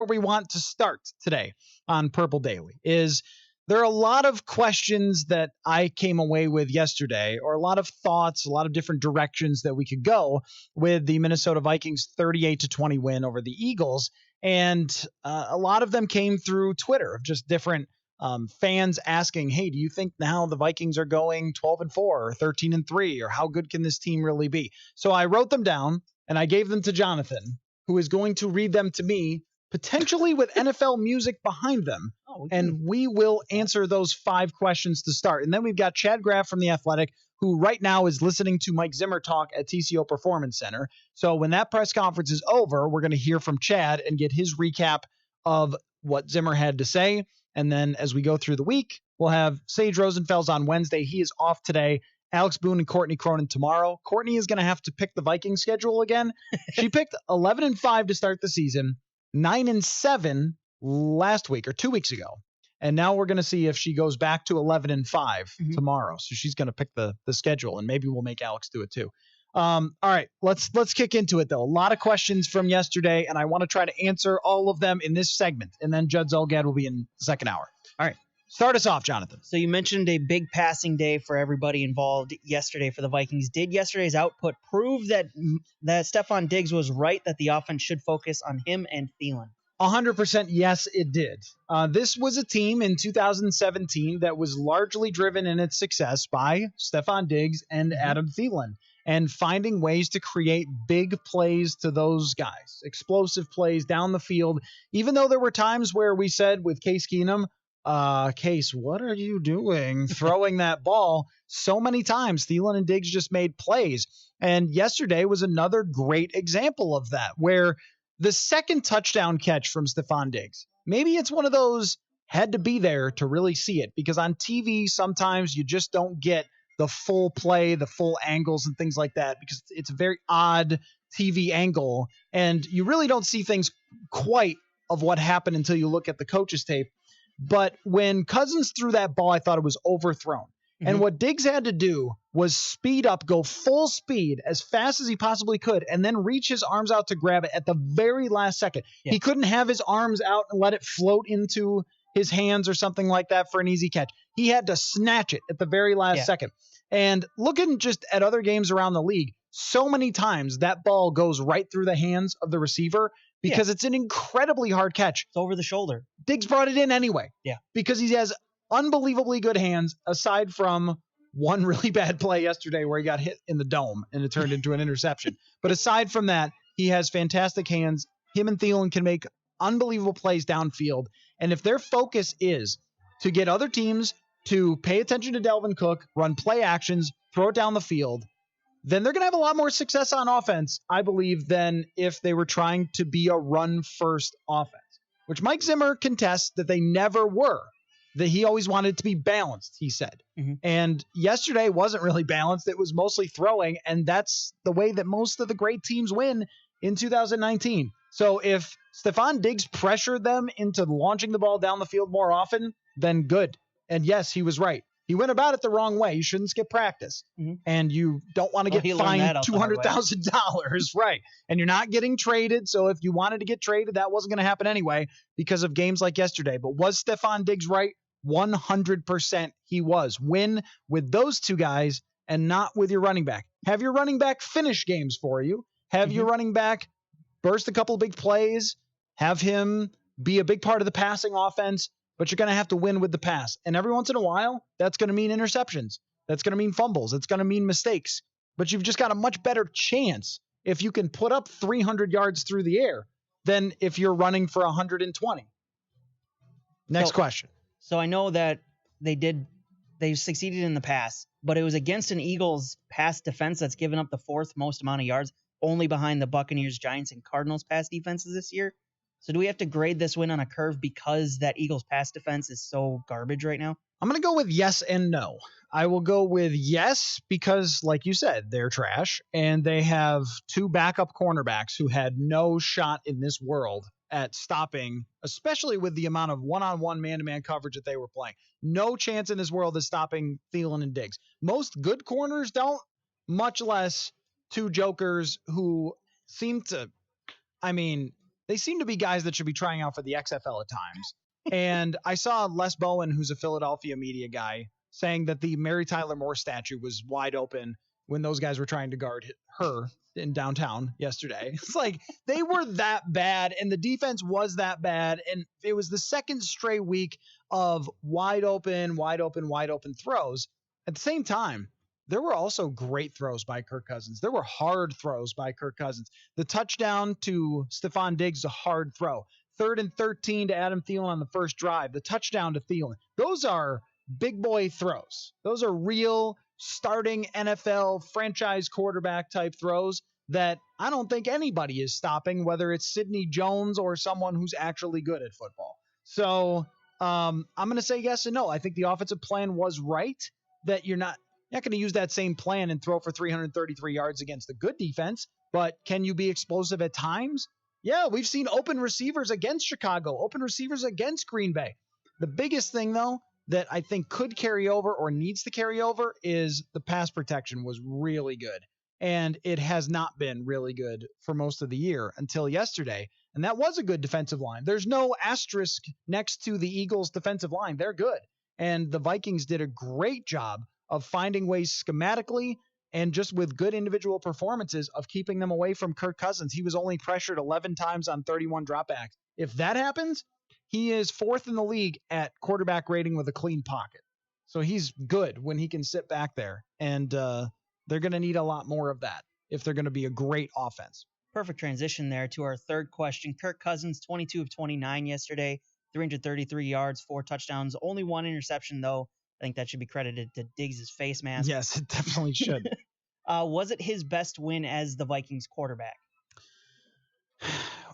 where we want to start today on Purple Daily is there are a lot of questions that I came away with yesterday, or a lot of thoughts, a lot of different directions that we could go with the Minnesota Vikings 38-20 win over the Eagles. And a lot of them came through Twitter of just different fans asking, hey, do you think now the Vikings are going 12-4 or 13-3, or how good can this team really be? So I wrote them down and I gave them to Jonathan, who is going to read them to me, potentially with NFL music behind them. And we will answer those 5 questions to start. And then we've got Chad Graff from The Athletic, who right now is listening to Mike Zimmer talk at TCO Performance Center. So when that press conference is over, we're going to hear from Chad and get his recap of what Zimmer had to say. And then as we go through the week, we'll have Sage Rosenfels on Wednesday. He is off today. Alex Boone and Courtney Cronin tomorrow. Courtney is going to have to pick the Vikings schedule again. She picked 11-5 to start the season, 9-7 last week or 2 weeks ago. And now we're going to see if she goes back to 11-5 tomorrow. So she's going to pick the schedule, and maybe we'll make Alex do it too. All right, let's kick into it, though. A lot of questions from yesterday, and I want to try to answer all of them in this segment. And then Judd Zolgad will be in the second hour. All right, start us off, Jonathan. So you mentioned a big passing day for everybody involved yesterday for the Vikings. Did yesterday's output prove that Stefon Diggs was right, that the offense should focus on him and Thielen? 100% yes, it did. This was a team in 2017 that was largely driven in its success by Stefon Diggs and Adam Thielen, and finding ways to create big plays to those guys, explosive plays down the field, even though there were times where we said with Case Keenum, Case, what are you doing throwing that ball? So many times Thielen and Diggs just made plays. And yesterday was another great example of that, where the second touchdown catch from Stefon Diggs, maybe it's one of those had to be there to really see it, because on TV sometimes you just don't get the full play, the full angles and things like that, because it's a very odd TV angle and you really don't see things quite of what happened until you look at the coach's tape. But when Cousins threw that ball, I thought it was overthrown. And what Diggs had to do was speed up, go full speed as fast as he possibly could, and then reach his arms out to grab it at the very last second. Yeah. He couldn't have his arms out and let it float into his hands or something like that for an easy catch. He had to snatch it at the very last second. And looking just at other games around the league, so many times that ball goes right through the hands of the receiver because it's an incredibly hard catch. It's over the shoulder. Diggs brought it in anyway. Yeah. Because he has unbelievably good hands, aside from one really bad play yesterday where he got hit in the dome and it turned into an interception. But aside from that, he has fantastic hands. Him and Thielen can make unbelievable plays downfield. And if their focus is to get other teams to pay attention to Dalvin Cook, run play actions, throw it down the field, then they're going to have a lot more success on offense, I believe, than if they were trying to be a run-first offense, which Mike Zimmer contests that they never were. That he always wanted to be balanced, he said. And yesterday wasn't really balanced. It was mostly throwing, and that's the way that most of the great teams win in 2019. So if Stefon Diggs pressured them into launching the ball down the field more often, then good. And yes, he was right. He went about it the wrong way. You shouldn't skip practice. And you don't want to get fined $200,000. Right. And you're not getting traded. So if you wanted to get traded, that wasn't going to happen anyway because of games like yesterday. But was Stefon Diggs right? 100% he was. Win with those two guys and not with your running back. Have your running back finish games for you. Have your running back burst a couple of big plays. Have him be a big part of the passing offense. But you're going to have to win with the pass. And every once in a while, that's going to mean interceptions. That's going to mean fumbles. It's going to mean mistakes. But you've just got a much better chance if you can put up 300 yards through the air than if you're running for 120. Next question. So I know that they succeeded in the pass, but it was against an Eagles pass defense that's given up the 4th most amount of yards, only behind the Buccaneers, Giants, and Cardinals pass defenses this year. So do we have to grade this win on a curve because that Eagles pass defense is so garbage right now? I'm going to go with yes and no. I will go with yes because, like you said, they're trash, and they have 2 backup cornerbacks who had no shot in this world at stopping, especially with the amount of one-on-one man-to-man coverage that they were playing. No chance in this world of stopping Thielen and Diggs. Most good corners don't, much less 2 jokers who seem to, they seem to be guys that should be trying out for the XFL at times. And I saw Les Bowen, who's a Philadelphia media guy, saying that the Mary Tyler Moore statue was wide open when those guys were trying to guard her in downtown yesterday. It's like they were that bad, and the defense was that bad, and it was the second straight week of wide open throws. At the same time, there were also great throws by Kirk Cousins. There were hard throws by Kirk Cousins. The touchdown to Stefon Diggs is a hard throw. 3rd and 13 to Adam Thielen on the first drive. The touchdown to Thielen. Those are big boy throws. Those are real starting NFL franchise quarterback type throws that I don't think anybody is stopping, whether it's Sidney Jones or someone who's actually good at football. So I'm going to say yes and no. I think the offensive plan was right, that you're not going to use that same plan and throw for 333 yards against a good defense, but can you be explosive at times? Yeah, we've seen open receivers against Chicago, open receivers against Green Bay. The biggest thing, though, that I think could carry over or needs to carry over is the pass protection was really good. And it has not been really good for most of the year until yesterday. And that was a good defensive line. There's no asterisk next to the Eagles' defensive line. They're good. And the Vikings did a great job of finding ways schematically and just with good individual performances of keeping them away from Kirk Cousins. He was only pressured 11 times on 31 dropbacks. If that happens, he is 4th in the league at quarterback rating with a clean pocket. So he's good when he can sit back there. And they're going to need a lot more of that if they're going to be a great offense. Perfect transition there to our third question. Kirk Cousins, 22 of 29 yesterday, 333 yards, 4 touchdowns, only 1 interception, though. I think that should be credited to Diggs' face mask. Yes, it definitely should. Was it his best win as the Vikings quarterback?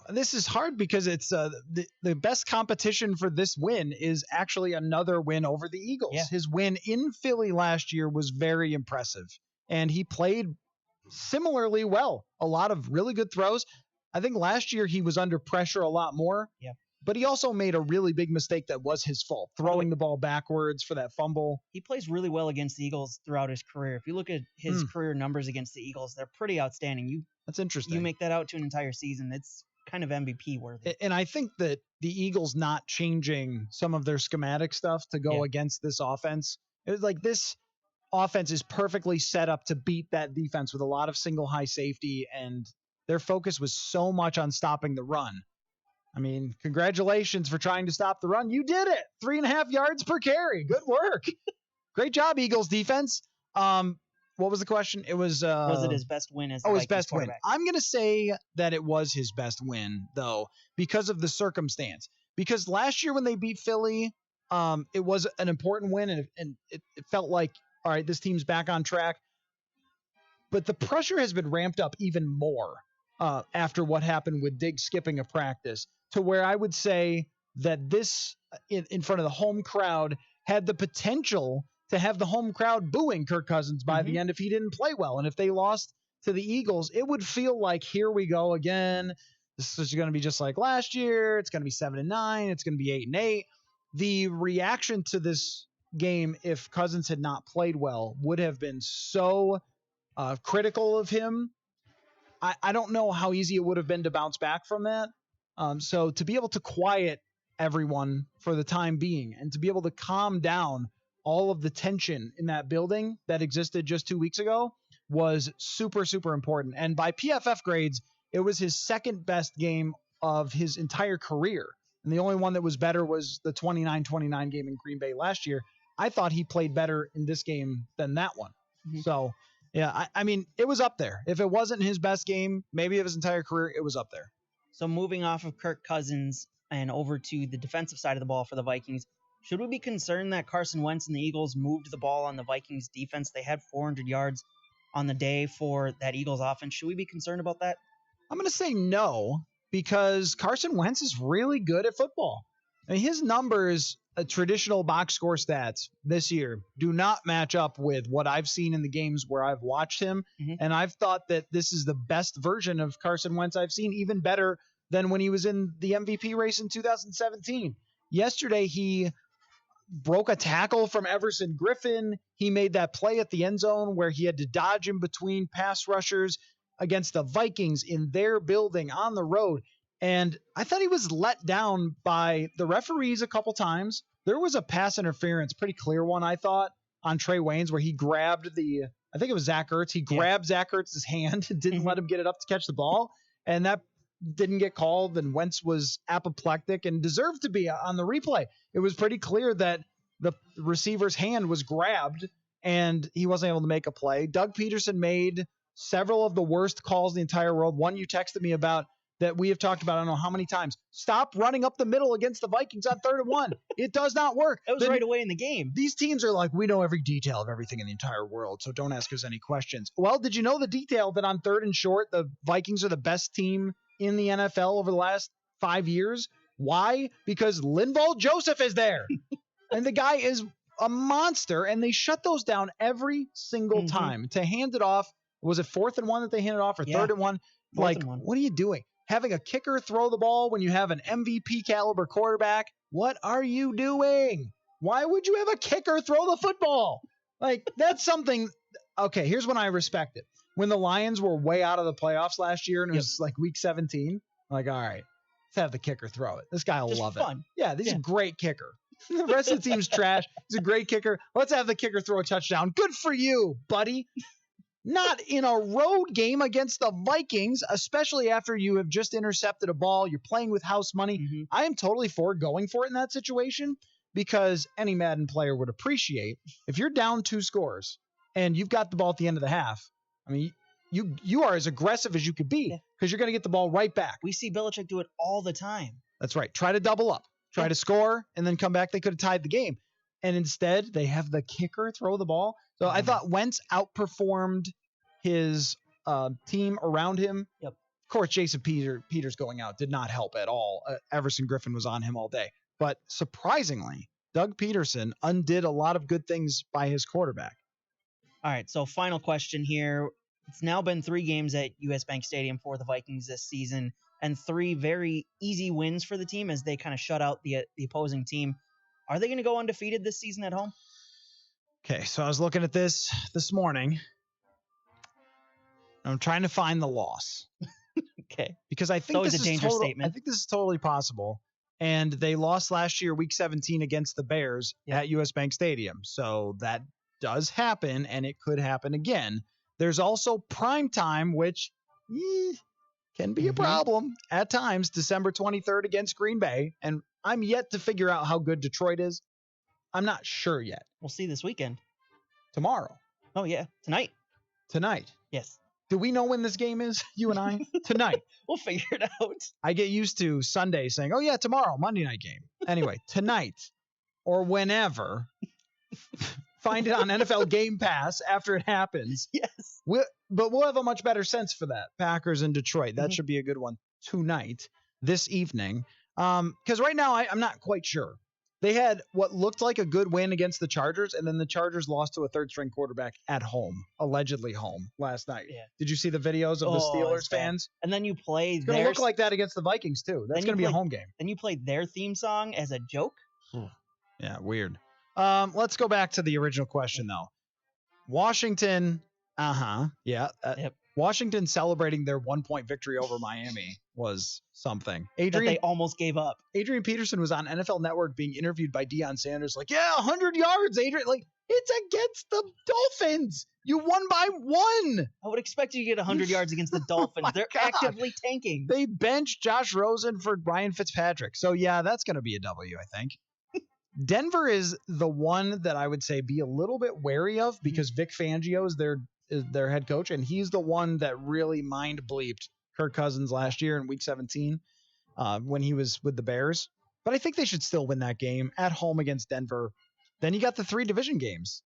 This is hard because it's the best competition for this win is actually another win over the Eagles. Yeah. His win in Philly last year was very impressive, and he played similarly well. A lot of really good throws. I think last year he was under pressure a lot more. Yeah. But he also made a really big mistake that was his fault, throwing the ball backwards for that fumble. He plays really well against the Eagles throughout his career. If you look at his career numbers against the Eagles, they're pretty outstanding. That's interesting. You make that out to an entire season, it's kind of MVP worthy. And I think that the Eagles not changing some of their schematic stuff to go against this offense, it was like this offense is perfectly set up to beat that defense with a lot of single high safety, and their focus was so much on stopping the run. I mean, congratulations for trying to stop the run. You did it. 3.5 yards per carry. Good work. Great job, Eagles defense. What was the question? It was it his best win as the his best win. quarterback? I'm going to say that it was his best win, though, because of the circumstance. Because last year when they beat Philly, it was an important win, and it felt like, all right, this team's back on track. But the pressure has been ramped up even more after what happened with Diggs skipping a practice, to where I would say that this, in front of the home crowd, had the potential to have the home crowd booing Kirk Cousins by the end if he didn't play well. And if they lost to the Eagles, it would feel like, here we go again. This is going to be just like last year. It's going to be 7-9. It's going to be 8-8. The reaction to this game, if Cousins had not played well, would have been so critical of him. I don't know how easy it would have been to bounce back from that. So to be able to quiet everyone for the time being and to be able to calm down all of the tension in that building that existed just 2 weeks ago was super, super important. And by PFF grades, it was his second best game of his entire career. And the only one that was better was the 29-29 game in Green Bay last year. I thought he played better in this game than that one. So, yeah, I mean, it was up there. If it wasn't his best game, maybe of his entire career, it was up there. So moving off of Kirk Cousins and over to the defensive side of the ball for the Vikings, should we be concerned that Carson Wentz and the Eagles moved the ball on the Vikings defense? They had 400 yards on the day for that Eagles offense. Should we be concerned about that? I'm going to say no, because Carson Wentz is really good at football. I mean, his numbers, traditional box score stats this year, do not match up with what I've seen in the games where I've watched him. And I've thought that this is the best version of Carson Wentz I've seen, even better than when he was in the MVP race in 2017. Yesterday, he broke a tackle from Everson Griffin. He made that play at the end zone where he had to dodge in between pass rushers against the Vikings in their building on the road. And I thought he was let down by the referees a couple times. There was a pass interference, pretty clear one, I thought, on Trey Waynes where he grabbed I think it was Zach Ertz. He grabbed Zach Ertz's hand and didn't let him get it up to catch the ball. And that didn't get called. And Wentz was apoplectic and deserved to be on the replay. It was pretty clear that the receiver's hand was grabbed and he wasn't able to make a play. Doug Peterson made several of the worst calls in the entire world. One you texted me about that we have talked about, I don't know how many times. Stop running up the middle against the Vikings on 3rd and 1. It does not work. It was right away in the game. These teams are like, we know every detail of everything in the entire world, so don't ask us any questions. Well, did you know the detail that on 3rd and short, the Vikings are the best team in the NFL over the last 5 years? Why? Because Linval Joseph is there. And the guy is a monster, and they shut those down every single time. To hand it off, was it 4th and 1 that they handed off, or 3rd and 1? Like, what are you doing? Having a kicker throw the ball when you have an MVP caliber quarterback? What are you doing? Why would you have a kicker throw the football? Like, that's something. Okay, here's when I respect it. When the Lions were way out of the playoffs last year and it was like week 17, like, all right, let's have the kicker throw it. This guy will love it. Yeah, he's a great kicker. The rest of the team's trash. He's a great kicker. Let's have the kicker throw a touchdown. Good for you, buddy. Not in a road game against the Vikings, especially after you have just intercepted a ball. You're playing with house money. I am totally for going for it in that situation because any Madden player would appreciate if you're down 2 scores and you've got the ball at the end of the half. I mean, you are as aggressive as you could be because you're going to get the ball right back. We see Belichick do it all the time. That's right. Try to double up. Try to score and then come back. They could have tied the game. And instead, they have the kicker throw the ball. So I thought Wentz outperformed his team around him. Of course, Jason Peters going out did not help at all. Everson Griffin was on him all day. But surprisingly, Doug Peterson undid a lot of good things by his quarterback. All right, so final question here. It's now been 3 games at US Bank Stadium for the Vikings this season and 3 very easy wins for the team as they kind of shut out the opposing team. Are they going to go undefeated this season at home? Okay, so I was looking at this morning. I'm trying to find the loss. Okay. Because I think this is a dangerous statement. I think this is totally possible. And they lost last year, week 17, against the Bears at US Bank Stadium. So that does happen, and it could happen again. There's also prime time, which can be a problem at times, December 23rd against Green Bay. And I'm yet to figure out how good Detroit is. I'm not sure yet. We'll see this weekend. Tomorrow. Oh, yeah. Tonight. Yes. Do we know when this game is, you and I? Tonight. We'll figure it out. I get used to Sunday saying, oh, yeah, tomorrow, Monday night game. Anyway, tonight or whenever, find it on NFL Game Pass after it happens. Yes. But we'll have a much better sense for that. Packers and Detroit. That should be a good one tonight, this evening. Because right now, I'm not quite sure. They had what looked like a good win against the Chargers, and then the Chargers lost to a third-string quarterback at home, allegedly home, last night. Yeah. Did you see the videos of the Steelers fans? And then you play It's going to look like that against the Vikings, too. That's going to be a home game. Then you play their theme song as a joke? Yeah, weird. Let's go back to the original question, though. Washington, Washington celebrating their 1-point victory over Miami was something. That they almost gave up. Adrian Peterson was on NFL Network being interviewed by Deion Sanders, like, 100 yards, Adrian. Like, it's against the Dolphins. You won by 1. I would expect you to get 100 yards against the Dolphins. They're actively tanking. They benched Josh Rosen for Ryan Fitzpatrick. So, yeah, that's going to be a W, I think. Denver is the one that I would say be a little bit wary of because Vic Fangio is their head coach, and he's the one that really mind-bleeped Kirk Cousins last year in Week 17 when he was with the Bears. But I think they should still win that game at home against Denver. Then you got the 3 division games.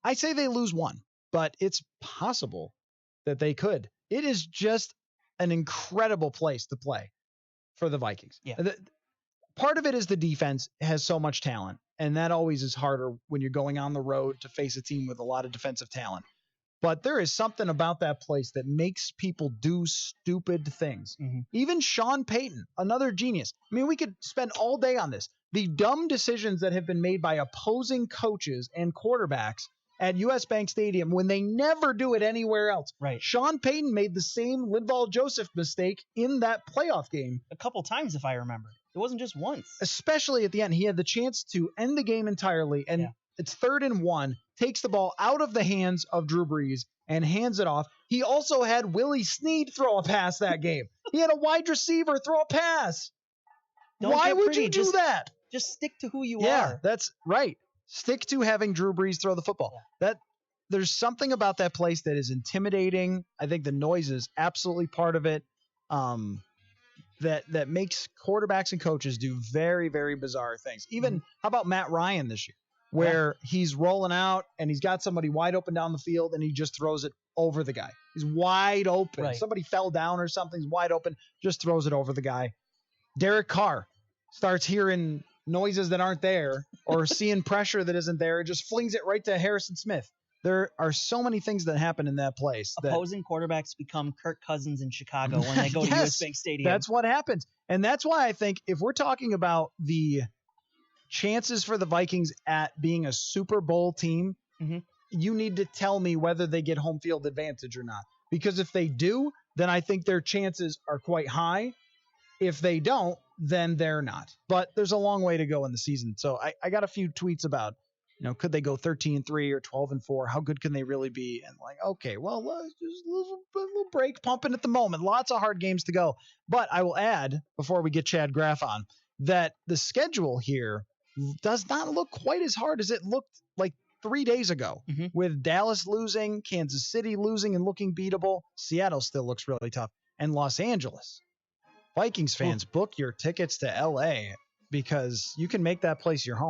I say they lose 1, but it's possible that they could. It is just an incredible place to play for the Vikings. Yeah. Part of it is the defense has so much talent, and that always is harder when you're going on the road to face a team with a lot of defensive talent. But there is something about that place that makes people do stupid things. Even Sean Payton, another genius. I mean, we could spend all day on this. The dumb decisions that have been made by opposing coaches and quarterbacks at US Bank Stadium when they never do it anywhere else. Right. Sean Payton made the same Linval Joseph mistake in that playoff game. A couple times, if I remember. It wasn't just once. Especially at the end. He had the chance to end the game entirely, and it's 3rd and 1, takes the ball out of the hands of Drew Brees and hands it off. He also had Willie Snead throw a pass that game. He had a wide receiver throw a pass. Why would you do that? Just stick to who you are. Yeah, that's right. Stick to having Drew Brees throw the football. There's something about that place that is intimidating. I think the noise is absolutely part of it. That makes quarterbacks and coaches do very, very bizarre things. Even how about Matt Ryan this year, where he's rolling out and he's got somebody wide open down the field and he just throws it over the guy. He's wide open. Right. Somebody fell down or something. He's wide open, just throws it over the guy. Derek Carr starts hearing noises that aren't there or seeing pressure that isn't there. It just flings it right to Harrison Smith. There are so many things that happen in that place. Opposing quarterbacks become Kirk Cousins in Chicago when they go to US Bank Stadium. That's what happens. And that's why I think if we're talking about the chances for the Vikings at being a Super Bowl team, you need to tell me whether they get home field advantage or not. Because if they do, then I think their chances are quite high. If they don't, then they're not. But there's a long way to go in the season. So I got a few tweets about, could they go 13-3 or 12-4? How good can they really be? And okay, well, just a little break pumping at the moment. Lots of hard games to go. But I will add, before we get Chad Graff on, that the schedule here does not look quite as hard as it looked like 3 days ago. With Dallas losing, Kansas City losing and looking beatable. Seattle still looks really tough. And Los Angeles. Vikings fans, book your tickets to LA because you can make that place your home.